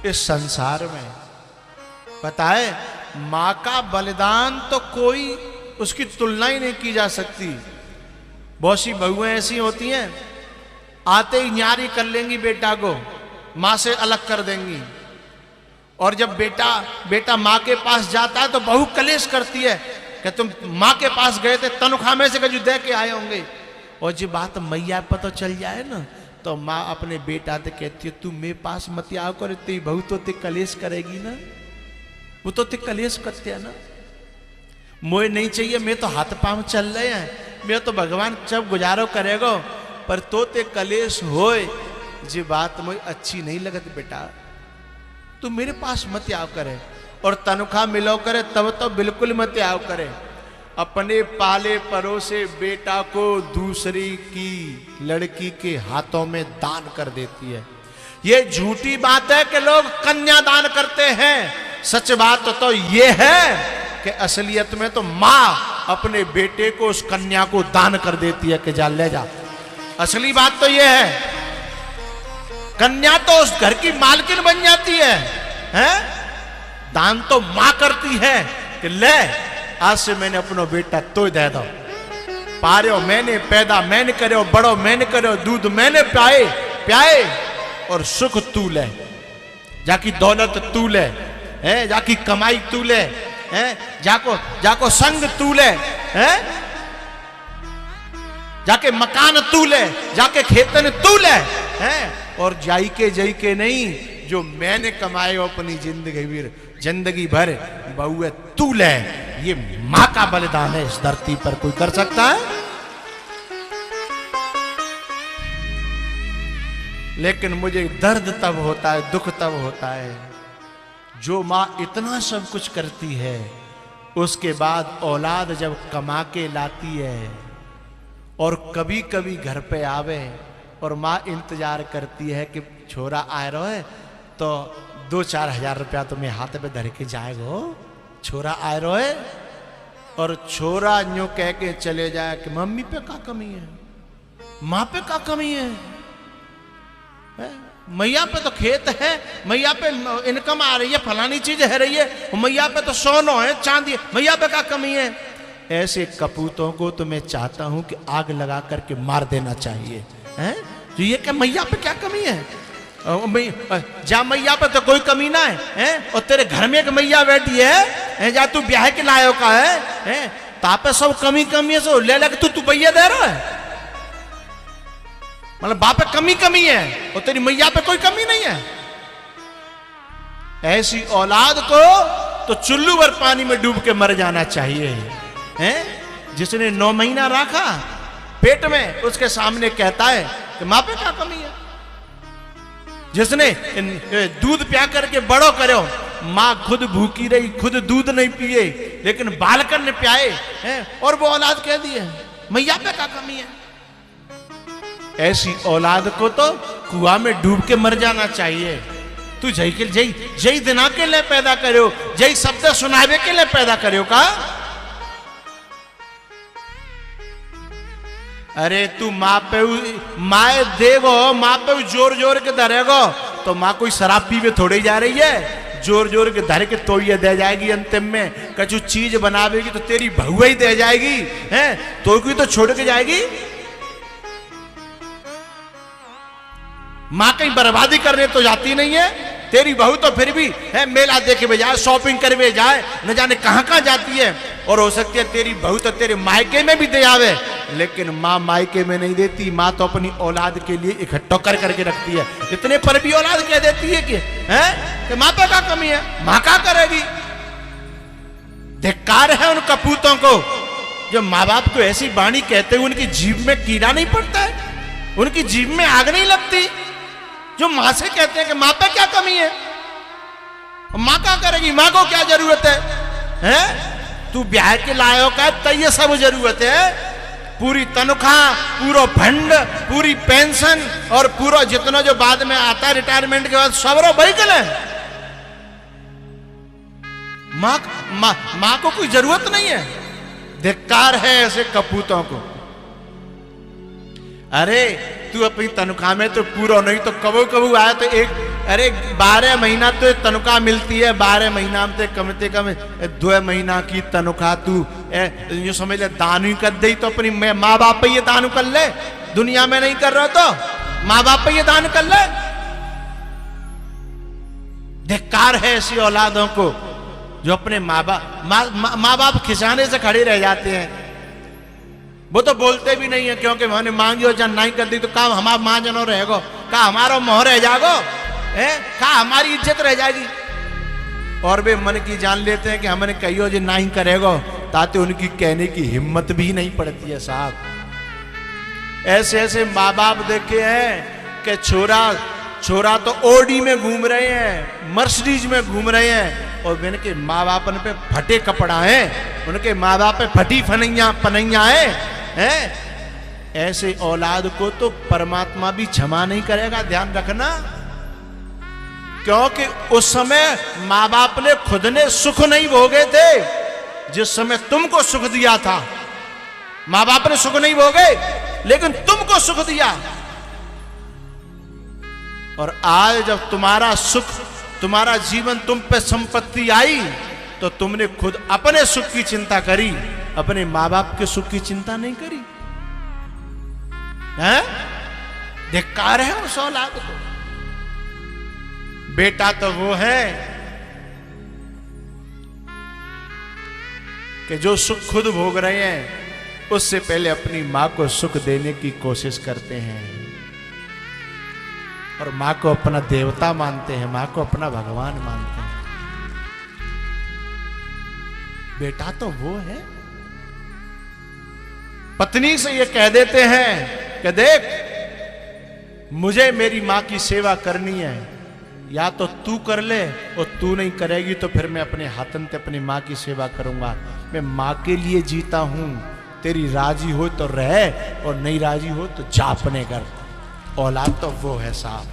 इस संसार में। पता है, मां का बलिदान तो कोई उसकी तुलना ही नहीं की जा सकती। बहुत सी बहुएं ऐसी होती हैं, आते ही न्यारी कर लेंगी बेटा को, मां से अलग कर देंगी। और जब बेटा मां के पास जाता है तो बहू कलेश करती है कि तुम मां के पास गए थे, तनख्वाह में से कजू दे के आए होंगे। और जो बात मैया पता तो चल जाए ना, तो माँ अपने बेटा से कहती है तू मेरे पास मत आओ कर, तेरी बहू तो ते कलेश करेगी ना, वो तो ते कलेश करते है ना। मोए नहीं चाहिए, मैं तो हाथ पांव चल रहे हैं, मैं तो भगवान जब गुजारो करेगा, पर तो ते कलेश होए जी बात मुझे अच्छी नहीं लगती बेटा, तू मेरे पास मत आओ करे। और तनख्वाह मिलो करे तब तो बिल्कुल मत आओ करे। अपने पाले परोसे बेटा को दूसरी की लड़की के हाथों में दान कर देती है। ये झूठी बात है कि लोग कन्या दान करते हैं। सच बात तो ये है कि असलियत में तो मां अपने बेटे को, उस कन्या को दान कर देती है कि जा ले जा। असली बात तो ये है, कन्या तो उस घर की मालकिन बन जाती है, हैं? दान तो मां करती है कि ले आज से मैंने अपना बेटा तो दे दो, पारो मैंने पैदा मैंने करो, बड़ो मैंने करो, दूध मैंने प्याए और सुख तू ले, जाकी दौलत तू ले, है जाकी कमाई तू ले, है जाको संग तू ले, है जाके मकान तू ले, जाके खेतन तू ले, है और जाई के नहीं, जो मैंने कमाए अपनी जिंदगी भर बहू तू ले। ये मां का बलिदान है, इस धरती पर कोई कर सकता है? लेकिन मुझे दर्द तब होता है, दुख तब होता है, जो मां इतना सब कुछ करती है, उसके बाद औलाद जब कमा के लाती है और कभी कभी घर पे आवे और मां इंतजार करती है कि छोरा आ रहा है तो 2-4 हजार रुपया तुम्हें हाथ पे धर के जाएगो, छोरा आ रहा है, और छोरा यूं कह के चले जाए कि मम्मी पे क्या कमी है, मां पे क्या कमी है? मैया पे तो खेत है, मैया पे इनकम आ रही है, फलानी चीज है रही है, मैया पे तो सोना है, चांदी है, मैया पे क्या कमी है? ऐसे कपूतों को तो मैं चाहता हूं कि आग लगा करके मार देना चाहिए, हैं? तो ये क्या मैया पे क्या कमी है? जा मैया पे तो कोई कमी ना है, और तेरे घर में एक मैया बैठी है, जा तू ब्याह के लायो का है, तापे सब कमी है, सो ले लग तू भैया दे रहा है, मतलब बाप पे कमी है और तेरी मैया पे कोई कमी नहीं है। ऐसी औलाद को तो चुल्लू भर पानी में डूब के मर जाना चाहिए, हैं? जिसने 9 महीना रखा पेट में, उसके सामने कहता है कि मां पे क्या कमी है? जिसने दूध प्या करके बड़ो करो, मां खुद भूखी रही, खुद दूध नहीं पिए, लेकिन बालकन ने प्याए, हैं? और वो औलाद कह दी है मैया पे क्या कमी है? ऐसी औलाद को तो कुआं में डूब के मर जाना चाहिए। तू जय दिना के लिए पैदा करो, जय शब्द सुनावे के लिए पैदा करो का? अरे तू माए देगो, माँ पे जोर के धरेगो, तो माँ कोई शराब पीवे थोड़ी जा रही है, जोर के धर के तो ये दे जाएगी। अंतिम में कछु चीज बनावेगी तो तेरी बहू ही दे जाएगी, हैं? तो कोई तो छोड़ के जाएगी। माँ कहीं बर्बादी करने तो जाती नहीं है, तेरी बहू तो फिर भी है मेला देखे में जाए, शॉपिंग करने जाए, न जाने कहां जाती है। और हो सकती है तेरी बहू तो तेरे मायके में भी दे आवे, लेकिन माँ मायके में नहीं देती। माँ तो अपनी औलाद के लिए इकट्ठा करके रखती है। इतने पर भी औलाद कह देती है कि माँ पे क्या कमी है, माँ क्या करेगी? धिक्कार है उन कपूतों को जो माँ बाप को ऐसी वाणी कहते हुए उनकी जीभ में कीड़ा नहीं पड़ता है, उनकी जीभ में आग नहीं लगती, जो मां से कहते हैं कि मां पे क्या कमी है, मां क्या करेगी, मां को क्या जरूरत है, हैं? तू ब्याह के लायो का तो ये सब जरूरत है, पूरी तनख्वाह, पूरा फंड, पूरी पेंशन और पूरा जितना जो बाद में आता है रिटायरमेंट के बाद सब रो भाई कल मां को कोई जरूरत नहीं है। धिक्कार है ऐसे कपूतों को। अरे तू अपनी तनख्वाह में तो पूरा नहीं तो कबू आया तो एक अरे 12 महीना तो तनख्वाह मिलती है, 12 महीना में कम से कम 2 महीना की तनख्वाह तू यूं समझ ले दान ही कर दे, तो अपनी माँ बाप पे ये दान कर ले। दुनिया में नहीं कर रहा तो माँ बाप पे ये दान कर ले। धिक्कार है ऐसी औलादों को जो अपने माँ बाप खिसाने से खड़े रह जाते हैं। वो तो बोलते भी नहीं है, क्योंकि मैंने मांगी और जन नहीं कर दी तो काम हमारा माँ जनो रहेगो, का हमारा मोह रह जागो है, का हमारी इज्जत रह जाएगी। और वे मन की जान लेते हैं कि हमने कहियो जो नहीं करेगो, ताकि उनकी कहने की हिम्मत भी नहीं पड़ती है साहब। ऐसे ऐसे माँ बाप देखे हैं कि छोरा तो ओडी में घूम रहे हैं, मर्सिडीज में घूम रहे हैं, और उनके माँ बाप पे फटे कपड़ा है, उनके माँ बाप पे फटी पनैया है। ऐसे औलाद को तो परमात्मा भी क्षमा नहीं करेगा, ध्यान रखना। क्योंकि उस समय माँ बाप ने खुद ने सुख नहीं भोगे थे जिस समय तुमको सुख दिया था। माँ बाप ने सुख नहीं भोगे, लेकिन तुमको सुख दिया। और आज जब तुम्हारा सुख, तुम्हारा जीवन तुम पे संपत्ति आई, तो तुमने खुद अपने सुख की चिंता करी, अपने माँ बाप के सुख की चिंता नहीं करी है। धिक्कार है उस औलाद को। बेटा तो वो है कि जो सुख खुद भोग रहे हैं, उससे पहले अपनी मां को सुख देने की कोशिश करते हैं, और मां को अपना देवता मानते हैं, मां को अपना भगवान मानते हैं। बेटा तो वो है। पत्नी से ये कह देते हैं कि देख, मुझे मेरी मां की सेवा करनी है, या तो तू कर ले, और तू नहीं करेगी तो फिर मैं अपने हाथन से अपनी मां की सेवा करूंगा। मैं मां के लिए जीता हूं, तेरी राजी हो तो रह, और नहीं राजी हो तो जा अपने घर। औलाद तो वो है साहब।